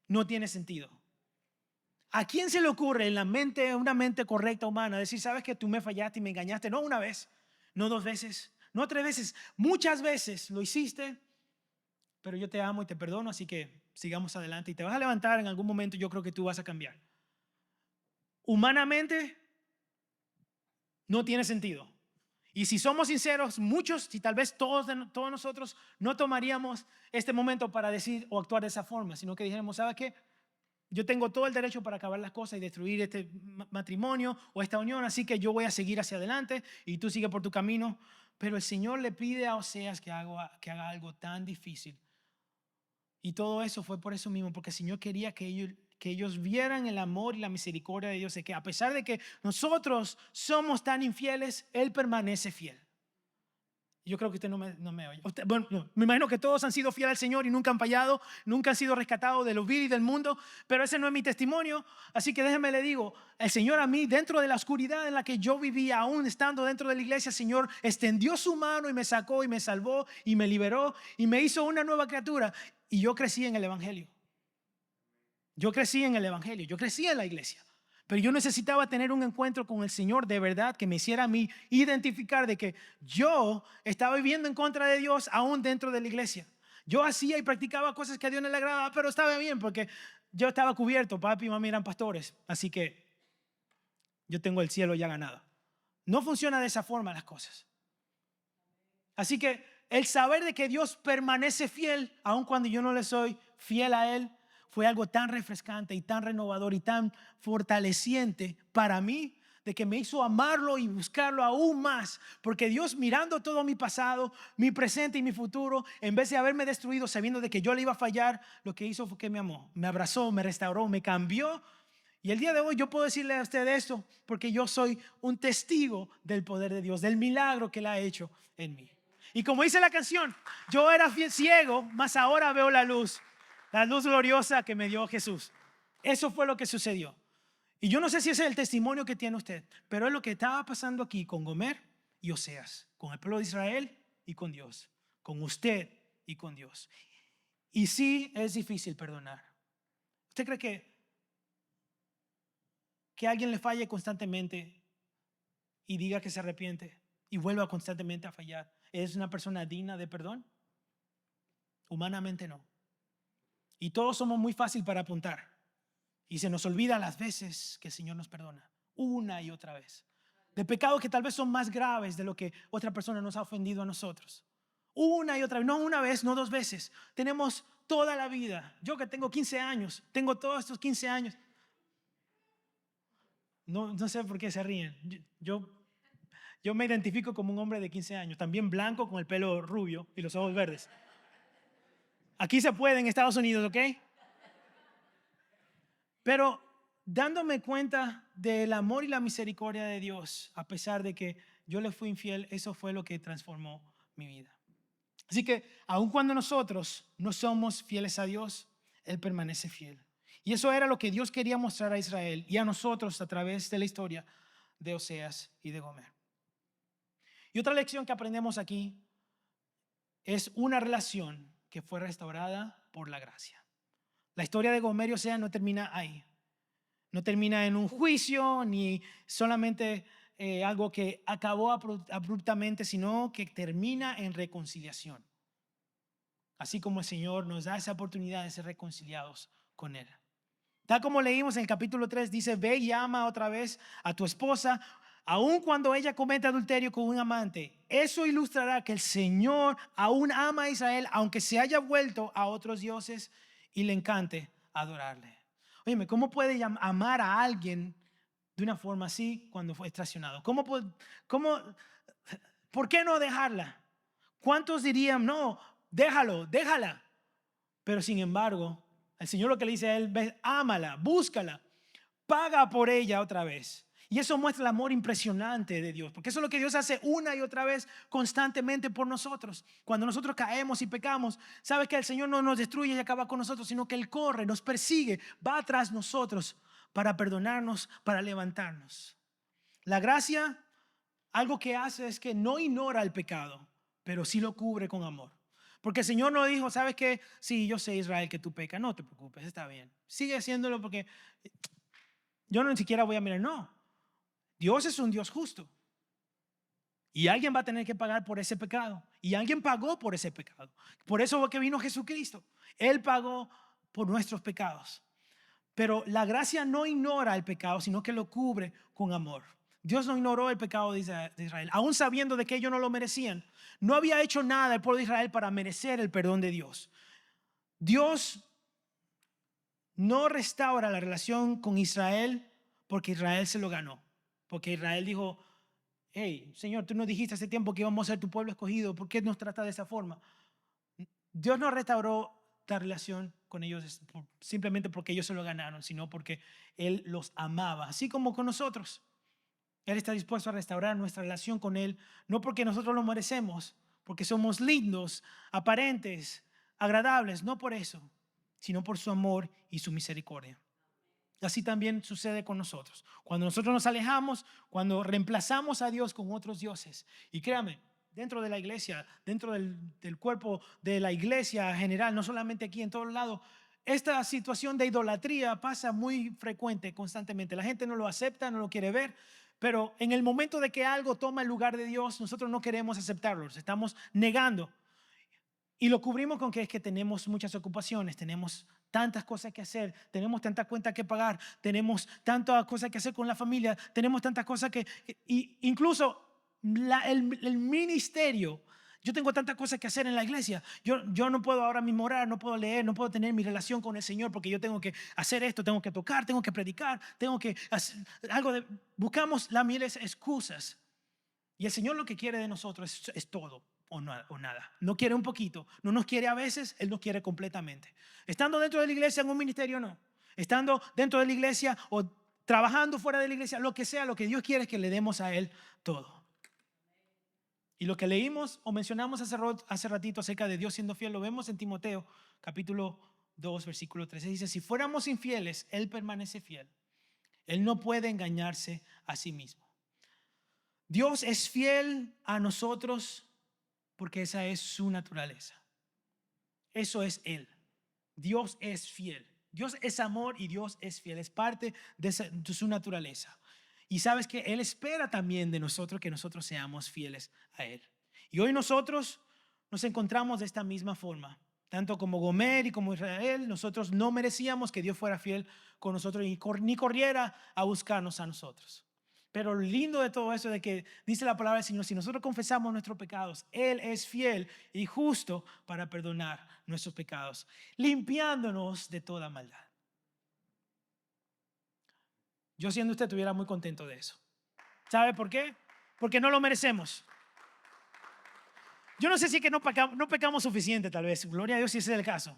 no tiene sentido. ¿A quién se le ocurre en una mente correcta humana decir, sabes que tú me fallaste y me engañaste? No una vez, no dos veces, no tres veces, muchas veces lo hiciste, pero yo te amo y te perdono, así que sigamos adelante y te vas a levantar en algún momento. Yo creo que tú vas a cambiar. Humanamente no tiene sentido. Y si somos sinceros, muchos y tal vez todos nosotros no tomaríamos este momento para decir o actuar de esa forma, sino que dijéramos, ¿sabes qué? yo tengo todo el derecho para acabar las cosas y destruir este matrimonio o esta unión, así que yo voy a seguir hacia adelante y tú sigue por tu camino. Pero el Señor le pide a Oseas que haga algo tan difícil. Y todo eso fue por eso mismo, porque el Señor quería que ellos vieran el amor y la misericordia de Dios, de que a pesar de que nosotros somos tan infieles, Él permanece fiel. Yo creo que usted no me oye. Bueno, no, me imagino que todos han sido fieles al Señor y nunca han fallado, nunca han sido rescatados de los vil y del mundo, pero ese no es mi testimonio. Así que déjeme le digo, el Señor a mí, dentro de la oscuridad en la que yo vivía, aún estando dentro de la iglesia, el Señor extendió su mano y me sacó y me salvó y me liberó y me hizo una nueva criatura. Y yo crecí en el Evangelio. Yo crecí en el Evangelio, yo crecí en la iglesia. Pero yo necesitaba tener un encuentro con el Señor de verdad que me hiciera a mí identificar de que yo estaba viviendo en contra de Dios aún dentro de la iglesia. Yo hacía y practicaba cosas que a Dios no le agradaba, pero estaba bien porque yo estaba cubierto. Papi y mami eran pastores, así que yo tengo el cielo ya ganado. No funciona de esa forma las cosas. Así que el saber de que Dios permanece fiel, aun cuando yo no le soy fiel a Él, fue algo tan refrescante y tan renovador y tan fortaleciente para mí, de que me hizo amarlo y buscarlo aún más. Porque Dios, mirando todo mi pasado, mi presente y mi futuro, en vez de haberme destruido sabiendo de que yo le iba a fallar, lo que hizo fue que me amó, me abrazó, me restauró, me cambió. Y el día de hoy yo puedo decirle a usted esto porque yo soy un testigo del poder de Dios, del milagro que Él ha hecho en mí. Y como dice la canción, yo era ciego, mas ahora veo la luz gloriosa que me dio Jesús. Eso fue lo que sucedió. Y yo no sé si ese es el testimonio que tiene usted, pero es lo que estaba pasando aquí con Gomer y Oseas, con el pueblo de Israel y con Dios, con usted y con Dios. Y sí es difícil perdonar. ¿Usted cree que alguien le falle constantemente y diga que se arrepiente y vuelva constantemente a fallar es una persona digna de perdón? Humanamente no. Y todos somos muy fácil para apuntar. Y se nos olvida las veces que el Señor nos perdona, una y otra vez. De pecados que tal vez son más graves de lo que otra persona nos ha ofendido a nosotros. Una y otra vez, no una vez, no dos veces. Tenemos toda la vida. Yo que tengo 15 años, tengo todos estos 15 años. No sé por qué se ríen. Yo me identifico como un hombre de 15 años, también blanco con el pelo rubio y los ojos verdes. Aquí se puede en Estados Unidos, ¿ok? Pero dándome cuenta del amor y la misericordia de Dios, a pesar de que yo le fui infiel, eso fue lo que transformó mi vida. Así que aun cuando nosotros no somos fieles a Dios, Él permanece fiel. Y eso era lo que Dios quería mostrar a Israel y a nosotros a través de la historia de Oseas y de Gomer. Y otra lección que aprendemos aquí es una relación que fue restaurada por la gracia. La historia de Gomer y Oseas no termina ahí. No termina en un juicio ni solamente algo que acabó abruptamente, sino que termina en reconciliación. Así como el Señor nos da esa oportunidad de ser reconciliados con Él. Tal como leímos en el capítulo 3, dice: ve y ama otra vez a tu esposa, aun cuando ella cometa adulterio con un amante. Eso ilustrará que el Señor aún ama a Israel, aunque se haya vuelto a otros dioses y le encante adorarle. Óyeme, ¿cómo puede amar a alguien de una forma así cuando fue traicionado? ¿Por qué no dejarla? ¿Cuántos dirían, no, déjala? Pero sin embargo, el Señor lo que le dice a él: ámala, búscala, paga por ella otra vez. Y eso muestra el amor impresionante de Dios, porque eso es lo que Dios hace una y otra vez constantemente por nosotros. Cuando nosotros caemos y pecamos, sabes que el Señor no nos destruye y acaba con nosotros, sino que Él corre, nos persigue, va tras nosotros para perdonarnos, para levantarnos. La gracia, algo que hace es que no ignora el pecado, pero sí lo cubre con amor. Porque el Señor no dijo: ¿sabes qué? Sí, yo sé, Israel, que tú pecas, no te preocupes, está bien. Sigue haciéndolo porque yo ni siquiera voy a mirar. No, Dios es un Dios justo. Y alguien va a tener que pagar por ese pecado. Y alguien pagó por ese pecado. Por eso que vino Jesucristo. Él pagó por nuestros pecados. Pero la gracia no ignora el pecado, sino que lo cubre con amor. Dios no ignoró el pecado de Israel, aún sabiendo de que ellos no lo merecían. No había hecho nada el pueblo de Israel para merecer el perdón de Dios. Dios no restaura la relación con Israel porque Israel se lo ganó. Porque Israel dijo, hey, Señor, tú nos dijiste hace tiempo que íbamos a ser tu pueblo escogido. ¿Por qué nos trata de esa forma? Dios no restauró la relación con ellos simplemente porque ellos se lo ganaron, sino porque Él los amaba, así como con nosotros. Él está dispuesto a restaurar nuestra relación con Él, no porque nosotros lo merecemos, porque somos lindos, aparentes, agradables, no por eso, sino por su amor y su misericordia. Así también sucede con nosotros. Cuando nosotros nos alejamos, cuando reemplazamos a Dios con otros dioses. Y créame, dentro de la iglesia, dentro del cuerpo de la iglesia general, no solamente aquí, en todos lados, esta situación de idolatría pasa muy frecuente, constantemente. La gente no lo acepta, no lo quiere ver, pero en el momento de que algo toma el lugar de Dios, nosotros no queremos aceptarlo, nos estamos negando. Y lo cubrimos con que es que tenemos muchas ocupaciones, tenemos tantas cosas que hacer, tenemos tantas cuentas que pagar, tenemos tantas cosas que hacer con la familia, tenemos tantas cosas y incluso el ministerio. Yo tengo tantas cosas que hacer en la iglesia. Yo no puedo ahora mismo orar, no puedo leer, no puedo tener mi relación con el Señor porque yo tengo que hacer esto, tengo que tocar, tengo que predicar, tengo que hacer algo de... Buscamos las miles de excusas. Y el Señor lo que quiere de nosotros es todo o nada. No quiere un poquito, no nos quiere a veces, Él nos quiere completamente. Estando dentro de la iglesia en un ministerio, no. Estando dentro de la iglesia o trabajando fuera de la iglesia, lo que sea, lo que Dios quiere es que le demos a Él todo. Y lo que leímos o mencionamos hace ratito acerca de Dios siendo fiel, lo vemos en Timoteo, capítulo 2, versículo 13. Dice, si fuéramos infieles, Él permanece fiel. Él no puede engañarse a sí mismo. Dios es fiel a nosotros porque esa es su naturaleza. Eso es Él. Dios es fiel. Dios es amor y Dios es fiel. Es parte de su naturaleza. Y sabes que Él espera también de nosotros que nosotros seamos fieles a Él. Y hoy nosotros nos encontramos de esta misma forma. Tanto como Gomer y como Israel, nosotros no merecíamos que Dios fuera fiel con nosotros ni corriera a buscarnos a nosotros. Pero lo lindo de todo eso es de que dice la palabra del Señor, si nosotros confesamos nuestros pecados, Él es fiel y justo para perdonar nuestros pecados, limpiándonos de toda maldad. Yo siendo usted estuviera muy contento de eso. ¿Sabe por qué? Porque no lo merecemos. Yo no sé si es que no pecamos suficiente tal vez, gloria a Dios si ese es el caso.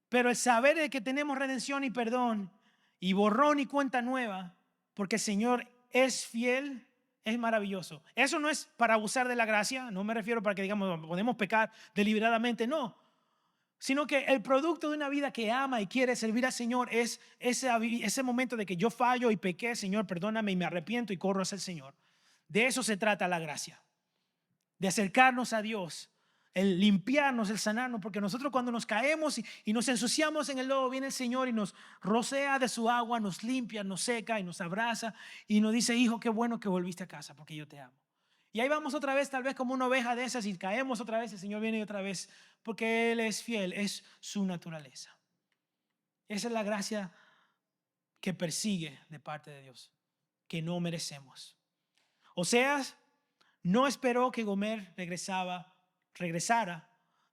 Pero el saber de que tenemos redención y perdón y borrón y cuenta nueva, porque el Señor es fiel, es maravilloso. Eso no es para abusar de la gracia, no me refiero para que digamos podemos pecar deliberadamente, no. Sino que el producto de una vida que ama y quiere servir al Señor es ese momento de que yo fallo y pequé, Señor, perdóname y me arrepiento y corro hacia el Señor. De eso se trata la gracia, de acercarnos a Dios, el limpiarnos, el sanarnos, porque nosotros cuando nos caemos y nos ensuciamos en el lodo, viene el Señor y nos rocea de su agua, nos limpia, nos seca y nos abraza y nos dice, hijo, qué bueno que volviste a casa porque yo te amo. Y ahí vamos otra vez, tal vez como una oveja de esas y caemos otra vez, el Señor viene otra vez porque Él es fiel, es su naturaleza. Esa es la gracia que persigue de parte de Dios, que no merecemos. Oseas no esperó que Gomer regresara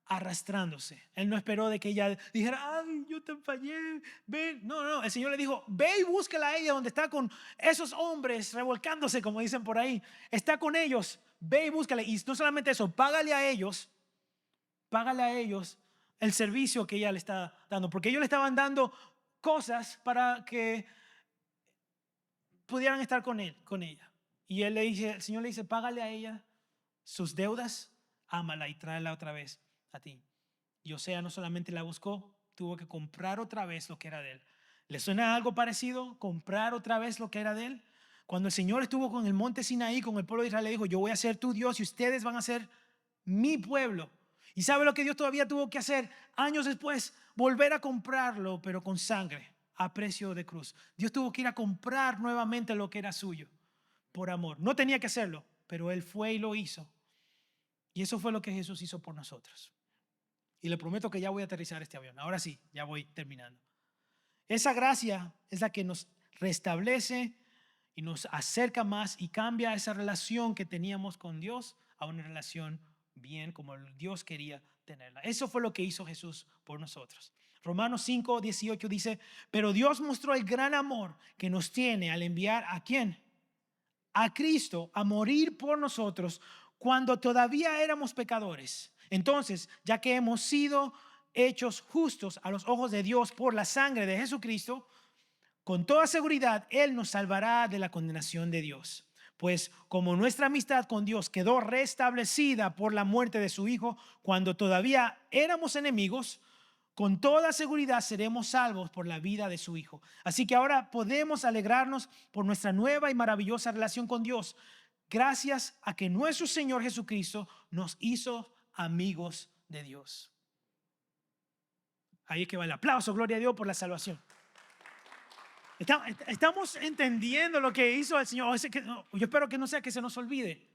arrastrándose. Él no esperó de que ella dijera, ay, yo te fallé, ven. No, el Señor le dijo, ve y búscala a ella donde está con esos hombres revolcándose, como dicen por ahí. Está con ellos, ve y búscala. Y no solamente eso, págale a ellos el servicio que ella le está dando. Porque ellos le estaban dando cosas para que pudieran estar con ella. Y el Señor le dice, págale a ella sus deudas, ámala y tráela otra vez a ti. Y Osea no solamente la buscó, tuvo que comprar otra vez lo que era de él. ¿Le suena algo parecido? Comprar otra vez lo que era de él. Cuando el Señor estuvo con el monte Sinaí, con el pueblo de Israel, le dijo, yo voy a ser tu Dios y ustedes van a ser mi pueblo. ¿Y sabe lo que Dios todavía tuvo que hacer? Años después, volver a comprarlo, pero con sangre, a precio de cruz. Dios tuvo que ir a comprar nuevamente lo que era suyo, por amor. No tenía que hacerlo, pero Él fue y lo hizo. Y eso fue lo que Jesús hizo por nosotros. Y le prometo que ya voy a aterrizar este avión. Ahora sí, ya voy terminando. Esa gracia es la que nos restablece y nos acerca más y cambia esa relación que teníamos con Dios a una relación bien como Dios quería tenerla. Eso fue lo que hizo Jesús por nosotros. Romanos 5:18 dice, pero Dios mostró el gran amor que nos tiene al enviar ¿a quién? A Cristo a morir por nosotros cuando todavía éramos pecadores. Entonces, ya que hemos sido hechos justos a los ojos de Dios por la sangre de Jesucristo, con toda seguridad Él nos salvará de la condenación de Dios. Pues como nuestra amistad con Dios quedó restablecida por la muerte de su Hijo cuando todavía éramos enemigos, con toda seguridad seremos salvos por la vida de su Hijo. Así que ahora podemos alegrarnos por nuestra nueva y maravillosa relación con Dios, gracias a que nuestro Señor Jesucristo nos hizo amigos de Dios. Ahí es que va el aplauso, gloria a Dios por la salvación. Estamos entendiendo lo que hizo el Señor. Yo espero que no sea que se nos olvide.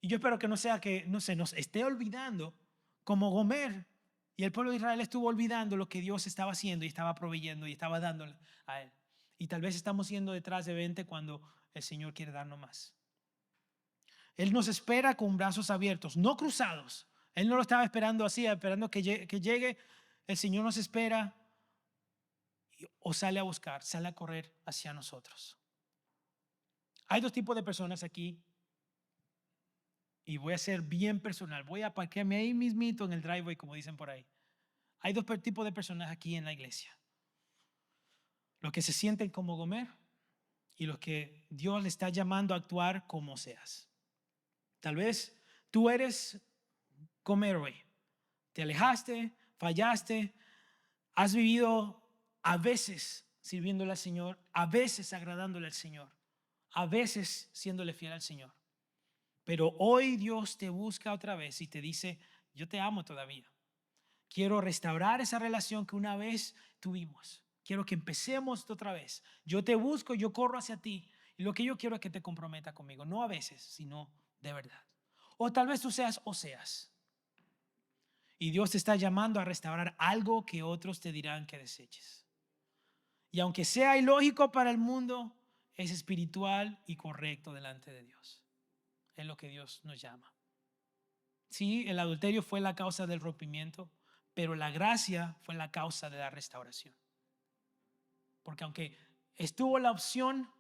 Y yo espero que no sea que no se nos esté olvidando como Gomer y el pueblo de Israel estuvo olvidando lo que Dios estaba haciendo y estaba proveyendo y estaba dándole a él. Y tal vez estamos yendo detrás de 20 cuando el Señor quiere darnos más. Él nos espera con brazos abiertos, no cruzados. Él no lo estaba esperando así, esperando que llegue. El Señor nos espera o sale a buscar, sale a correr hacia nosotros. Hay dos tipos de personas aquí y voy a ser bien personal. Voy a parquearme ahí mismito en el driveway, como dicen por ahí. Hay dos tipos de personas aquí en la iglesia. Los que se sienten como Gomer y los que Dios le está llamando a actuar como seas. Tal vez tú eres Gomer hoy. Te alejaste, fallaste, has vivido a veces sirviéndole al Señor, a veces agradándole al Señor, a veces siéndole fiel al Señor. Pero hoy Dios te busca otra vez y te dice, yo te amo todavía. Quiero restaurar esa relación que una vez tuvimos. Quiero que empecemos otra vez. Yo te busco, yo corro hacia ti. Y lo que yo quiero es que te comprometa conmigo. No a veces, sino de verdad. O tal vez tú seas o seas. Y Dios te está llamando a restaurar algo que otros te dirán que deseches. Y aunque sea ilógico para el mundo, es espiritual y correcto delante de Dios. Es lo que Dios nos llama. Sí, el adulterio fue la causa del rompimiento, pero la gracia fue la causa de la restauración. Porque aunque estuvo la opción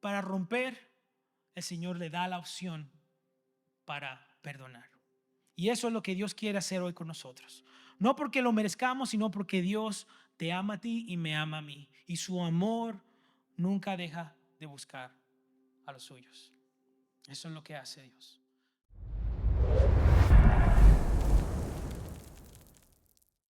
para romper, el Señor le da la opción para perdonar. Y eso es lo que Dios quiere hacer hoy con nosotros. No porque lo merezcamos, sino porque Dios te ama a ti y me ama a mí. Y su amor nunca deja de buscar a los suyos. Eso es lo que hace Dios.